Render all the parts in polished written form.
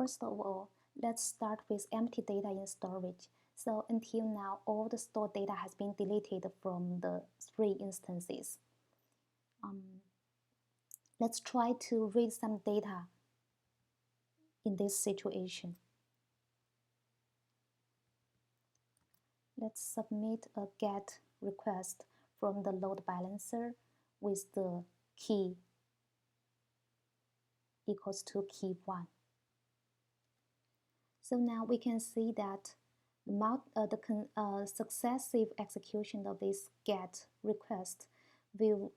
First of all, let's start with empty data in storage. So until now, all the stored data has been deleted from the 3 instances. Let's try to read some data in this situation. Let's submit a GET request from the load balancer with the key equals to key 1. So now we can see that the successive execution of this GET request will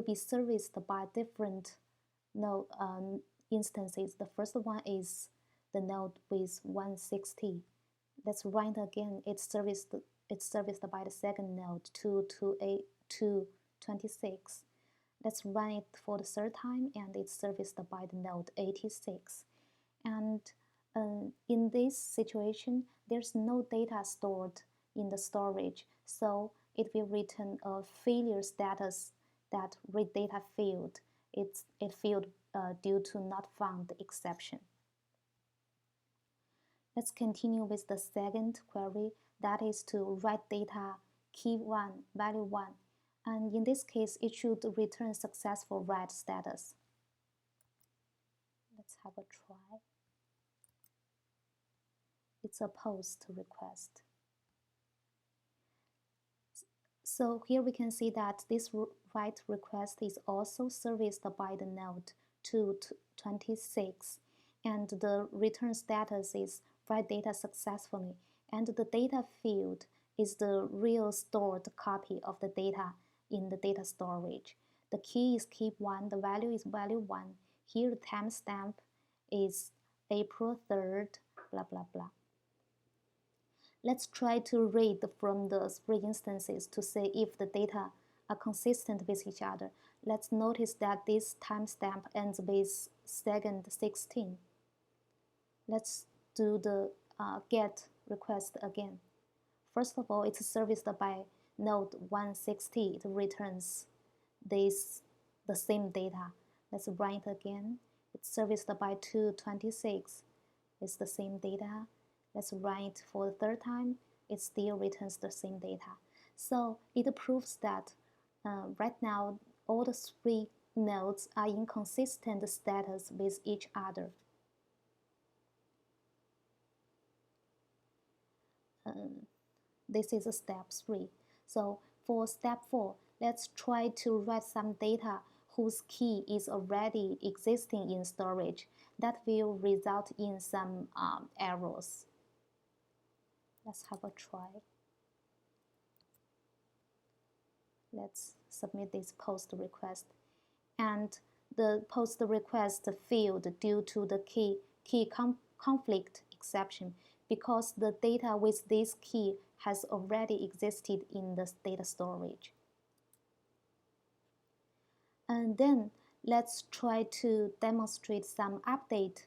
be serviced by different node instances. The first one is the node with 160. Let's run it again. It's serviced by the second node 228.226. Let's run it for the third time, and it's serviced by the node 86. And in this situation, there's no data stored in the storage, so it will return a failure status that read data failed. It failed due to not found exception. Let's continue with the second query, that is to write data key 1, value 1. And in this case, it should return successful write status. Let's have a try. It's a post request. So here we can see that this write request is also serviced by the node 226, and the return status is write data successfully, and the data field is the real stored copy of the data in the data storage. The key is key 1, the value is value 1. Here the timestamp is April 3rd, blah blah blah. Let's try to read from the Spring instances to see if the data are consistent with each other. Let's notice that this timestamp ends with 2nd 16. Let's do the GET request again. First of all, it's serviced by node 160. It returns the same data. Let's run it again. It's serviced by 226. It's the same data. Let's run it for the third time. It still returns the same data. So it proves that right now all the 3 nodes are in consistent status with each other. This is step 3. So for step 4, let's try to write some data whose key is already existing in storage. That will result in some errors. Let's have a try. Let's submit this post request. And the post request failed due to the key conflict exception, because the data with this key has already existed in the data storage. And then let's try to demonstrate some update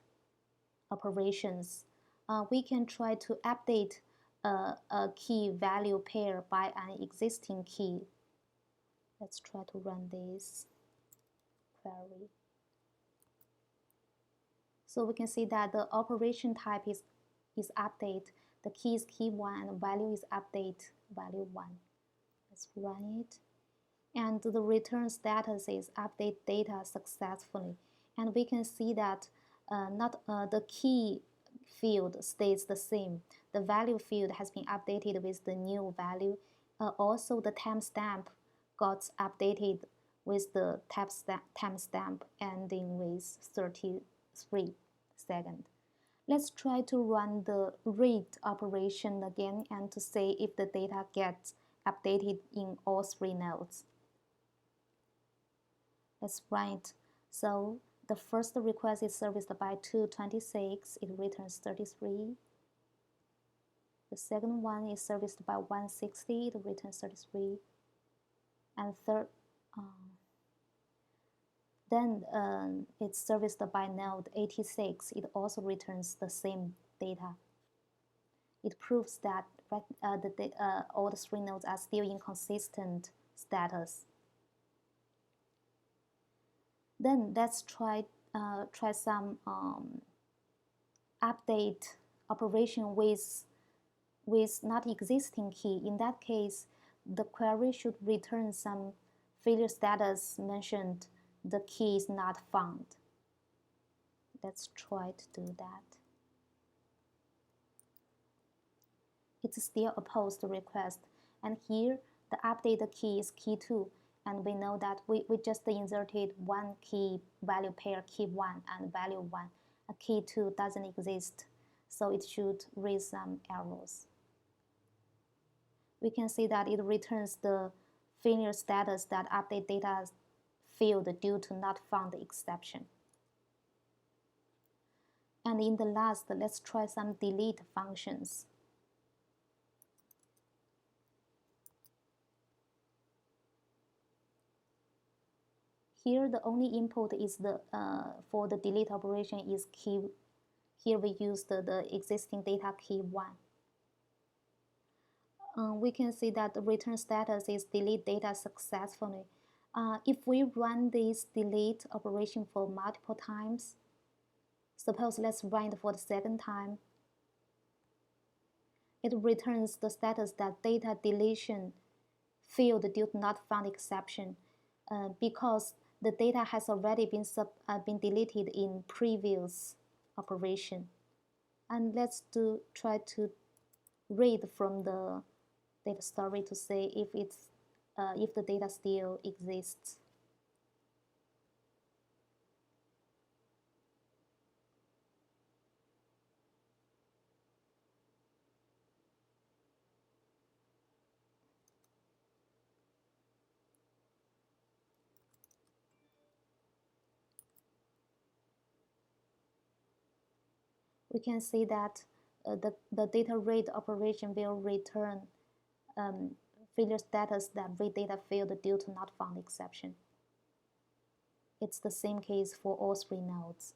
operations. We can try to update a key value pair by an existing key. Let's try to run this query. So we can see that the operation type is update. The key is key 1 and value is update value 1. Let's run it. And the return status is update data successfully. And we can see that the key field stays the same. The value field has been updated with the new value. Also, the timestamp got updated with the timestamp ending with 33 seconds. Let's try to run the read operation again and to see if the data gets updated in all 3 nodes. Let's run it. So the first request is serviced by 226. It returns 33. The second one is serviced by 160. It returns 33. And third, then it's serviced by node 86. It also returns the same data. It proves that all the 3 nodes are still in consistent status. Then let's try some update operation with not existing key. In that case, the query should return some failure status mentioned the key is not found. Let's try to do that. It's still a post request, and here the updated key is key 2, and we know that we just inserted one key value pair, key 1 and value 1. A key 2 doesn't exist, so it should raise some errors. We can see that it returns the failure status that update data field due to not found exception. And in the last, let's try some delete functions. Here, the only input is the for the delete operation is key. Here we use the existing data key 1. We can see that the return status is delete data successfully. If we run this delete operation for multiple times, suppose let's run it for the second time, it returns the status that data deletion field due to not found exception because the data has already been deleted in previous operation. And let's try to read from the data story to say if the data still exists. We can see that the data read operation will return failure status that read data failed due to not found exception. It's the same case for all 3 nodes.